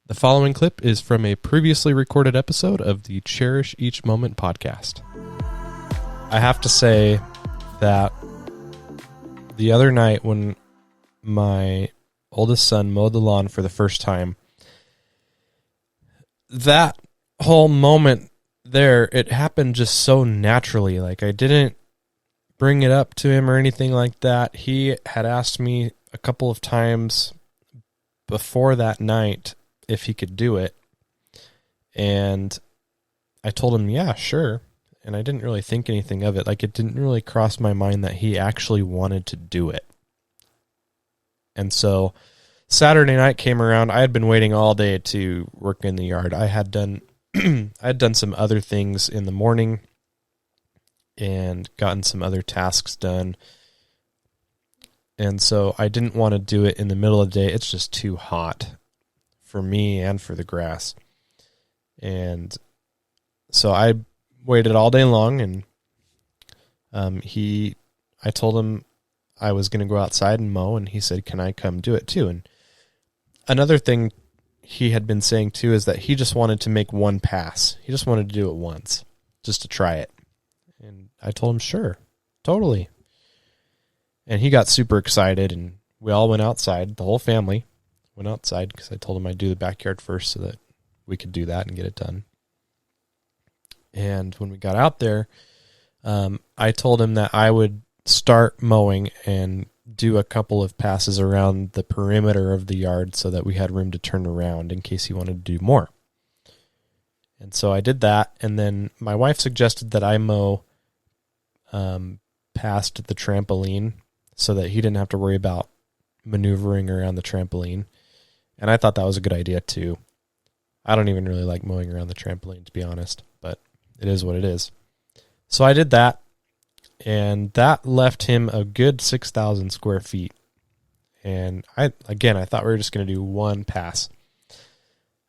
The following clip is from a previously recorded episode of the Cherish Each Moment podcast. I have to say that the other night when my oldest son mowed the lawn for the first time, that whole moment there, it happened just so naturally. Like, I didn't bring it up to him or anything like that. He had asked me a couple of times before that night if he could do it, and I told him, yeah, sure. And I didn't really think anything of it. Like, it didn't really cross my mind that he actually wanted to do it. And so Saturday night came around. I had been waiting all day to work in the yard. I had done some other things in the morning and gotten some other tasks done. And so I didn't want to do it in the middle of the day. It's just too hot for me and for the grass. And so I waited all day long, and I told him I was going to go outside and mow, and he said, can I come do it too? And another thing he had been saying too is that he just wanted to make one pass. He just wanted to do it once, just to try it. And I told him, sure, totally. And he got super excited, and we all went outside. The whole family went outside because I told him I'd do the backyard first so that we could do that and get it done. And when we got out there, I told him that I would start mowing and do a couple of passes around the perimeter of the yard so that we had room to turn around in case he wanted to do more. And so I did that, and then my wife suggested that I mow past the trampoline so that he didn't have to worry about maneuvering around the trampoline. And I thought that was a good idea too. I don't even really like mowing around the trampoline, to be honest, but it is what it is. So I did that, and that left him a good 6,000 square feet. And I thought we were just going to do one pass.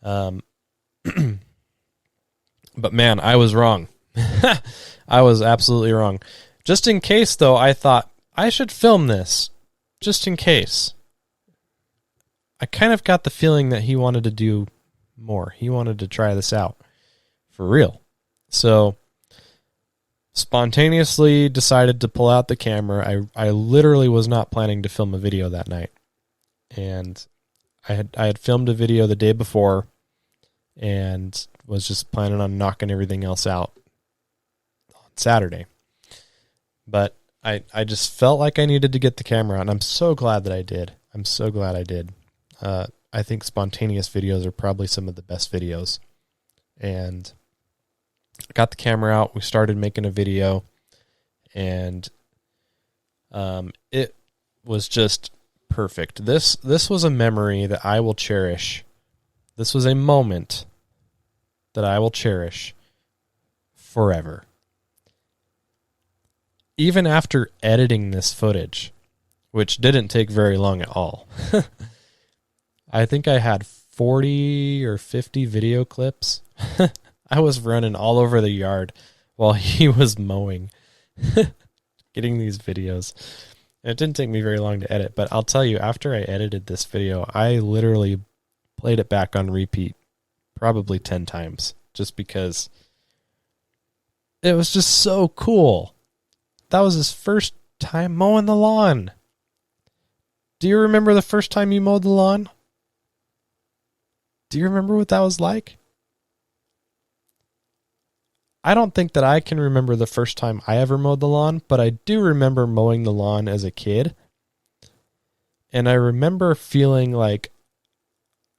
But man, I was wrong. I was absolutely wrong. Just in case, though, I thought I should film this, just in case. I kind of got the feeling that he wanted to do more. He wanted to try this out for real. So spontaneously decided to pull out the camera. I literally was not planning to film a video that night. And I had filmed a video the day before and was just planning on knocking everything else out on Saturday. But I just felt like I needed to get the camera out, and I'm so glad that I did. I'm so glad I did. I think spontaneous videos are probably some of the best videos. And I got the camera out. We started making a video, and it was just perfect. This was a memory that I will cherish. This was a moment that I will cherish forever. Even after editing this footage, which didn't take very long at all. I think I had 40 or 50 video clips. I was running all over the yard while he was mowing, getting these videos. And it didn't take me very long to edit, but I'll tell you, after I edited this video, I literally played it back on repeat probably 10 times just because it was just so cool. That was his first time mowing the lawn. Do you remember the first time you mowed the lawn? Do you remember what that was like? I don't think that I can remember the first time I ever mowed the lawn, but I do remember mowing the lawn as a kid. And I remember feeling like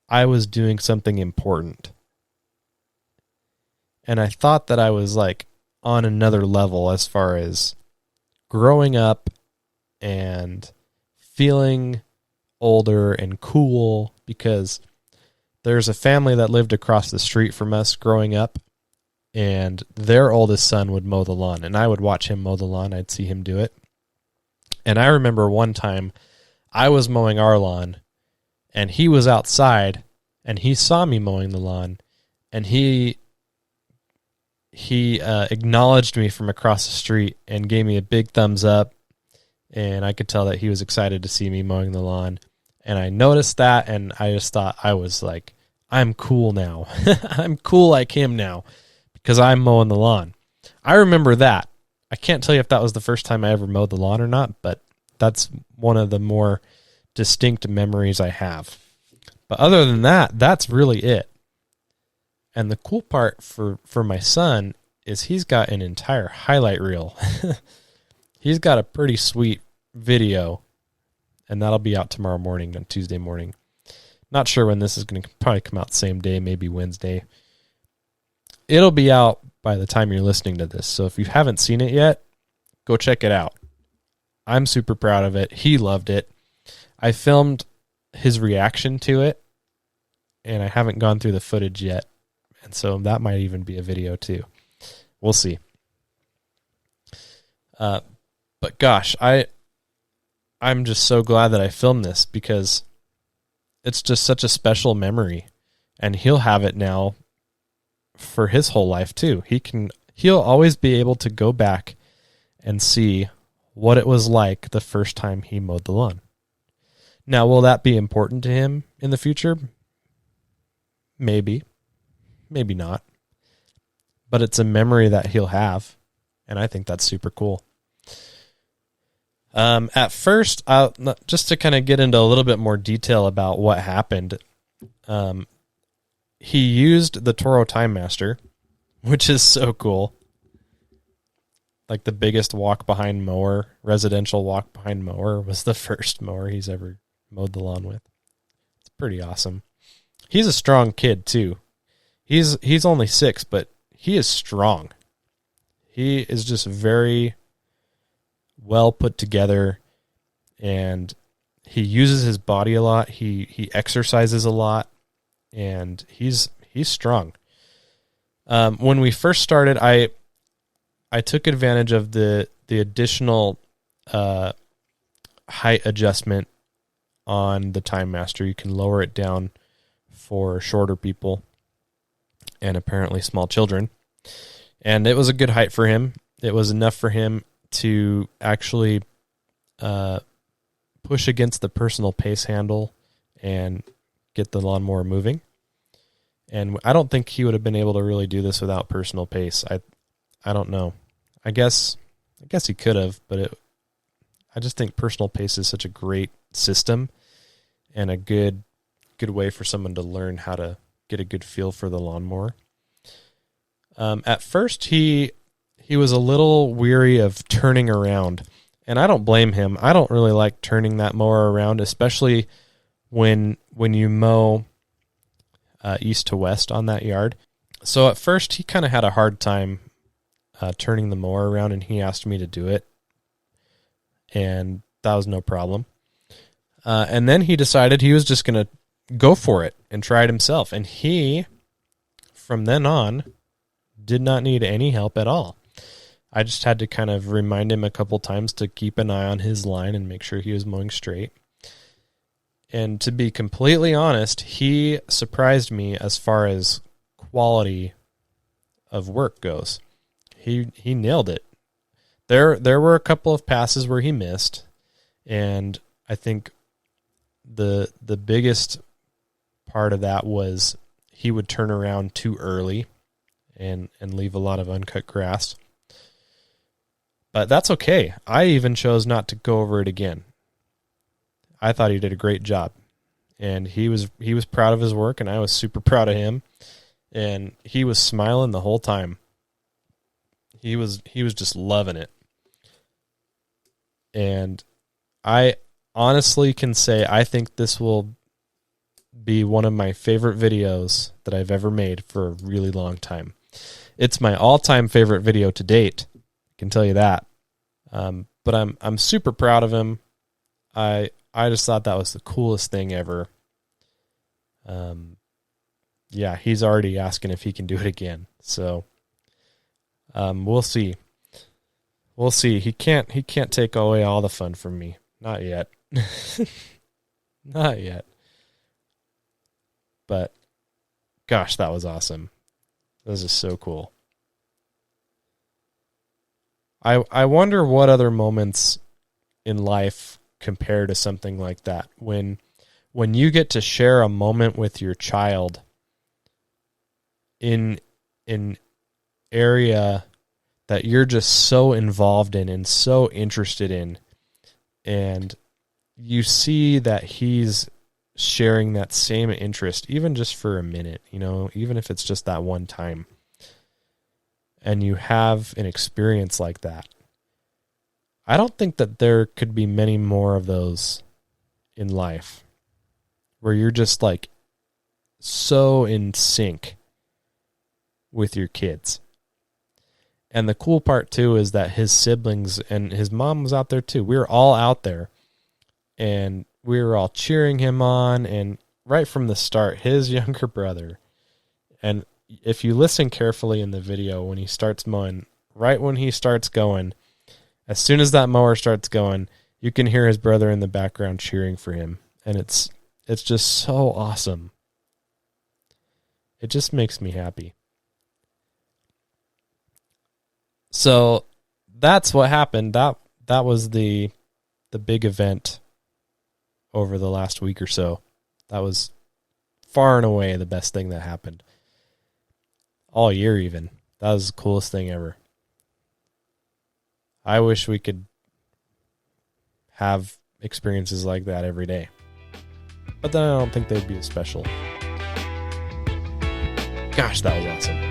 I was doing something important. And I thought that I was like on another level as far as growing up and feeling older and cool, because there's a family that lived across the street from us growing up, and their oldest son would mow the lawn, and I would watch him mow the lawn. I'd see him do it. And I remember one time I was mowing our lawn, and he was outside, and he saw me mowing the lawn, and he acknowledged me from across the street and gave me a big thumbs up, and I could tell that he was excited to see me mowing the lawn. And I noticed that, and I just thought I was like I'm cool now. I'm cool like him now because I'm mowing the lawn. I remember that. I can't tell you if that was the first time I ever mowed the lawn or not, but that's one of the more distinct memories I have. But other than that, that's really it. And the cool part for my son is he's got an entire highlight reel. He's got a pretty sweet video, and that'll be out tomorrow morning, on Tuesday morning. Not sure when this is going to probably come out the same day, maybe Wednesday. It'll be out by the time you're listening to this. So if you haven't seen it yet, go check it out. I'm super proud of it. He loved it. I filmed his reaction to it, and I haven't gone through the footage yet. And so that might even be a video too. We'll see. But gosh, I'm just so glad that I filmed this because it's just such a special memory, and he'll have it now for his whole life too. He'll always be able to go back and see what it was like the first time he mowed the lawn. Now, will that be important to him in the future? Maybe. Maybe not. But it's a memory that he'll have, and I think that's super cool. At first, just to kind of get into a little bit more detail about what happened, he used the Toro Time Master, which is so cool. Like the biggest walk-behind mower, residential walk-behind mower, was the first mower he's ever mowed the lawn with. It's pretty awesome. He's a strong kid, too. He's only 6, but he is strong. He is just very well put together, and he uses his body a lot. He exercises a lot, and he's strong. When we first started, I took advantage of the additional height adjustment on the Time Master. You can lower it down for shorter people and apparently small children. And it was a good height for him. It was enough for him to actually push against the personal pace handle and get the lawnmower moving. And I don't think he would have been able to really do this without personal pace. I don't know. I guess he could have, but I just think personal pace is such a great system and a good way for someone to learn how to get a good feel for the lawnmower. At first, he was a little weary of turning around, and I don't blame him. I don't really like turning that mower around, especially when you mow east to west on that yard. So at first, he kind of had a hard time turning the mower around, and he asked me to do it, and that was no problem. And then he decided he was just going to go for it and try it himself, and he, from then on, did not need any help at all. I just had to kind of remind him a couple times to keep an eye on his line and make sure he was mowing straight. And to be completely honest, he surprised me as far as quality of work goes. He nailed it. There were a couple of passes where he missed, and I think the biggest part of that was he would turn around too early and leave a lot of uncut grass. But that's okay. I even chose not to go over it again. I thought he did a great job, and he was proud of his work, and I was super proud of him, and he was smiling the whole time. He was just loving it. And I honestly can say I think this will be one of my favorite videos that I've ever made for a really long time. It's my all-time favorite video to date. I can tell you that. But I'm super proud of him. I just thought that was the coolest thing ever. Yeah, he's already asking if he can do it again. So we'll see. We'll see. He can't take away all the fun from me. Not yet. Not yet. But gosh, that was awesome. This is so cool. I wonder what other moments in life compare to something like that. When you get to share a moment with your child in an area that you're just so involved in and so interested in, and you see that he's sharing that same interest, even just for a minute, even if it's just that one time, and you have an experience like that. I don't think that there could be many more of those in life where you're just like so in sync with your kids. And the cool part too is that his siblings and his mom was out there too. We were all out there and we were all cheering him on. And right from the start, his younger brother, and if you listen carefully in the video, when he starts mowing, right when he starts going, as soon as that mower starts going, you can hear his brother in the background cheering for him. And it's just so awesome. It just makes me happy. So that's what happened. That was the big event over the last week or so. That was far and away the best thing that happened. All year even. That was the coolest thing ever. I wish we could have experiences like that every day. But then I don't think they'd be as special. Gosh, that was awesome.